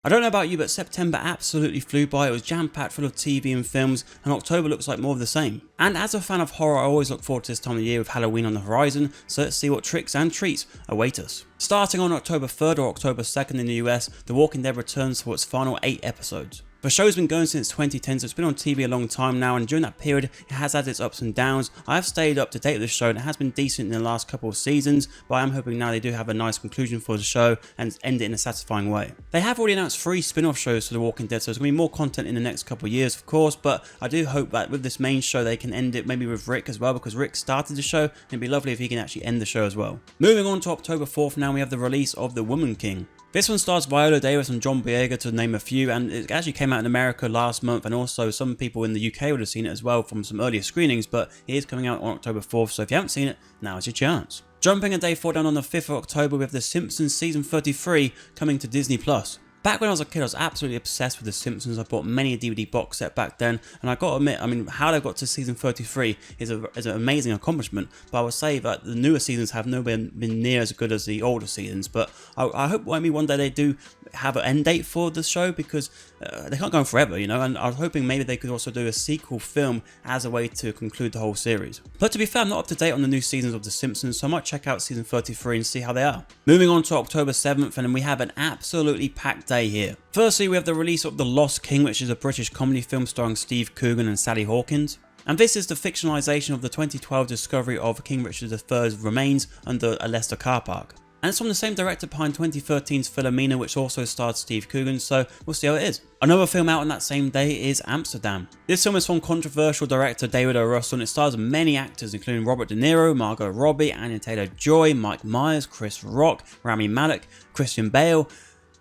I don't know about you, but September absolutely flew by. It was jam-packed full of TV and films, and October looks like more of the same. And as a fan of horror, I always look forward to this time of year with Halloween on the horizon, so let's see what tricks and treats await us. Starting on October 3rd or October 2nd in the US, The Walking Dead returns for its final 8 episodes. The show's been going since 2010, so it's been on TV a long time now, and during that period it has had its ups and downs. I have stayed up to date with the show and it has been decent in the last couple of seasons, but I am hoping now they do have a nice conclusion for the show and end it in a satisfying way. They have already announced 3 spin-off shows for The Walking Dead, so there's going to be more content in the next couple of years of course, but I do hope that with this main show they can end it maybe with Rick as well, because Rick started the show and it'd be lovely if he can actually end the show as well. Moving on to October 4th now, we have the release of The Woman King. This one stars Viola Davis and John Boyega to name a few, and it actually came out in America last month, and also some people in the UK would have seen it as well from some earlier screenings, but it is coming out on October 4th, so if you haven't seen it, now is your chance. Jumping a day forward down on the 5th of October with The Simpsons Season 33 coming to Disney+. Back when I was a kid, I was absolutely obsessed with The Simpsons. I bought many a DVD box set back then, and I got to admit, I mean, how they got to season 33 is an amazing accomplishment, but I would say that the newer seasons have never been near as good as the older seasons, but I hope maybe one day they do have an end date for the show, because they can't go on forever, you know, and I was hoping maybe they could also do a sequel film as a way to conclude the whole series. But to be fair, I'm not up to date on the new seasons of The Simpsons, so I might check out season 33 and see how they are. Moving on to October 7th, and then we have an absolutely packed day here. Firstly, we have the release of The Lost King, which is a British comedy film starring Steve Coogan and Sally Hawkins. And this is the fictionalisation of the 2012 discovery of King Richard III's remains under a Leicester car park. And it's from the same director behind 2013's Philomena, which also starred Steve Coogan, so we'll see how it is. Another film out on that same day is Amsterdam. This film is from controversial director David O. Russell, and it stars many actors including Robert De Niro, Margot Robbie, Anya Taylor-Joy, Mike Myers, Chris Rock, Rami Malek, Christian Bale.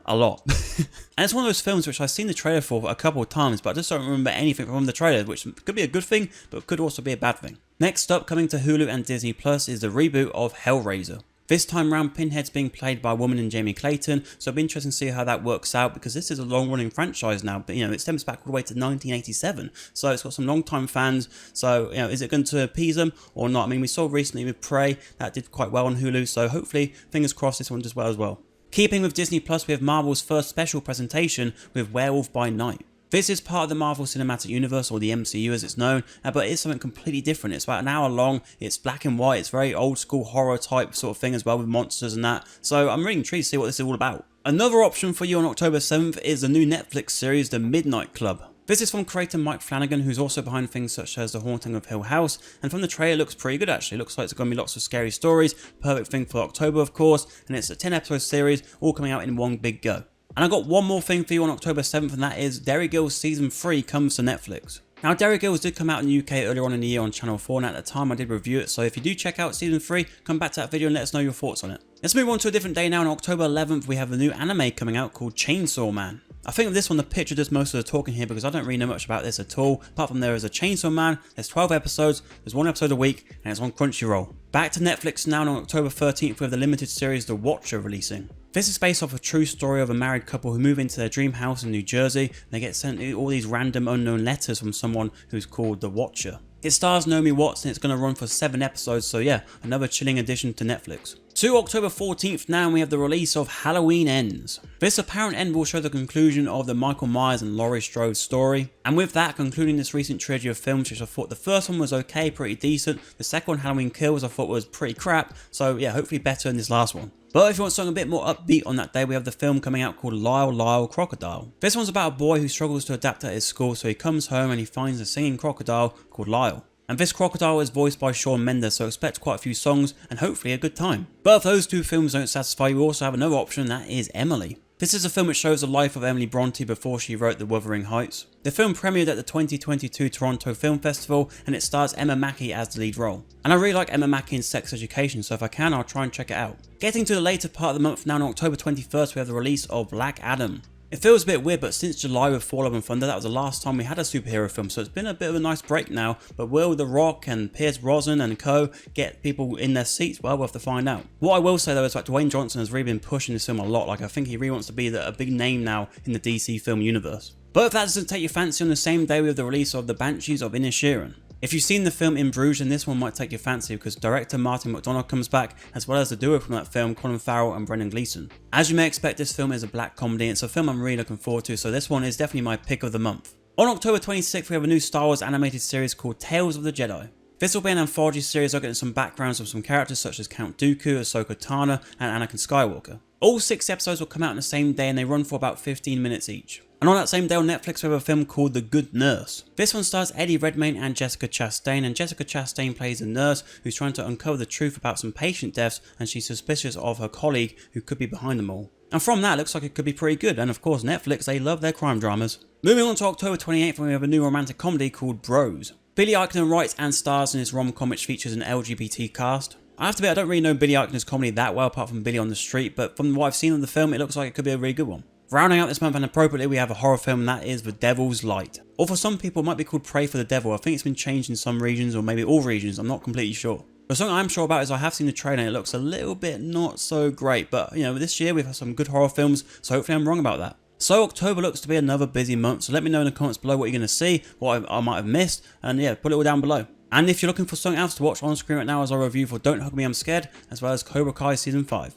A lot. And it's one of those films which I've seen the trailer for a couple of times, but I just don't remember anything from the trailer, which could be a good thing, but could also be a bad thing. Next up, coming to Hulu and Disney Plus, is the reboot of Hellraiser. This time round, Pinhead's being played by a woman in Jamie Clayton, so it'll be interesting to see how that works out, because this is a long-running franchise now, but you know, it stems back all the way to 1987, so it's got some long-time fans, so you know, is it going to appease them or not? I mean, we saw recently with Prey, that did quite well on Hulu, so hopefully, fingers crossed this one does well as well. Keeping with Disney Plus, we have Marvel's first special presentation with Werewolf by Night. This is part of the Marvel Cinematic Universe, or the MCU as it's known, but it is something completely different. It's about an hour long, it's black and white, it's very old school horror type sort of thing as well, with monsters and that, so I'm really intrigued to see what this is all about. Another option for you on October 7th is the new Netflix series The Midnight Club. This is from creator Mike Flanagan, who's also behind things such as The Haunting of Hill House, and from the trailer it looks pretty good actually. It looks like it's going to be lots of scary stories, perfect thing for October of course, and it's a 10 episode series all coming out in one big go. And I got one more thing for you on October 7th, and that is Derry Girls Season 3 comes to Netflix. Now, Derry Girls did come out in the UK earlier on in the year on Channel 4, and at the time I did review it, so if you do check out Season 3, come back to that video and let us know your thoughts on it. Let's move on to a different day now. On October 11th, we have a new anime coming out called Chainsaw Man. I think with this one, the picture does most of the talking here, because I don't really know much about this at all, apart from there is a Chainsaw Man, there's 12 episodes, there's 1 episode a week, and it's on Crunchyroll. Back to Netflix now, and on October 13th we have the limited series The Watcher releasing. This is based off a true story of a married couple who move into their dream house in New Jersey, and they get sent all these random unknown letters from someone who's called The Watcher. It stars Naomi Watts, and it's going to run for 7 episodes, so yeah, another chilling addition to Netflix. To October 14th now, we have the release of Halloween Ends. This apparent end will show the conclusion of the Michael Myers and Laurie Strode story, and with that concluding this recent trilogy of films, which I thought the first one was okay, pretty decent, the second one, Halloween Kills, I thought was pretty crap, so yeah, hopefully better than this last one. But if you want something a bit more upbeat on that day, we have the film coming out called Lyle Crocodile. This one's about a boy who struggles to adapt at his school, so he comes home and he finds a singing crocodile called Lyle. And this crocodile is voiced by Shawn Mendes, so expect quite a few songs and hopefully a good time. But if those 2 films don't satisfy you, we also have another option, that is Emily. This is a film which shows the life of Emily Bronte before she wrote The Wuthering Heights. The film premiered at the 2022 Toronto Film Festival, and it stars Emma Mackey as the lead role. And I really like Emma Mackey in Sex Education, so if I can, I'll try and check it out. Getting to the later part of the month now, on October 21st we have the release of Black Adam. It feels a bit weird, but since July with Fall Love and Thunder, that was the last time we had a superhero film, so it's been a bit of a nice break now, but will The Rock and Pierce Brosnan and co get people in their seats? Well, we'll have to find out. What I will say though is that Dwayne Johnson has really been pushing this film a lot, like I think he really wants to be a big name now in the DC film universe. But if that doesn't take your fancy, on the same day we have the release of The Banshees of Inisherin. If you've seen the film In Bruges, then this one might take your fancy because director Martin McDonagh comes back, as well as the duo from that film, Colin Farrell and Brendan Gleeson. As you may expect, this film is a black comedy, and it's a film I'm really looking forward to, so this one is definitely my pick of the month. On October 26th, we have a new Star Wars animated series called Tales of the Jedi. This will be an anthology series looking at some backgrounds of some characters such as Count Dooku, Ahsoka Tano, and Anakin Skywalker. All 6 episodes will come out on the same day and they run for about 15 minutes each. And on that same day on Netflix we have a film called The Good Nurse. This one stars Eddie Redmayne and Jessica Chastain, and Jessica Chastain plays a nurse who's trying to uncover the truth about some patient deaths, and she's suspicious of her colleague who could be behind them all. And from that, it looks like it could be pretty good, and of course Netflix, they love their crime dramas. Moving on to October 28th, we have a new romantic comedy called Bros. Billy Eichner writes and stars in this rom-com which features an LGBT cast. I have to admit, I don't really know Billy Eichner's comedy that well apart from Billy on the Street, but from what I've seen of the film, it looks like it could be a really good one. Rounding out this month and appropriately, we have a horror film, and that is The Devil's Light. Or for some people, it might be called Pray for the Devil. I think it's been changed in some regions, or maybe all regions, I'm not completely sure. But something I'm sure about is I have seen the trailer and it looks a little bit not so great, but you know, this year we've had some good horror films, so hopefully I'm wrong about that. So October looks to be another busy month, so let me know in the comments below what you're going to see, what I might have missed, and yeah, put it all down below. And if you're looking for something else to watch on screen right now as I review for Don't Hug Me I'm Scared, as well as Cobra Kai Season 5.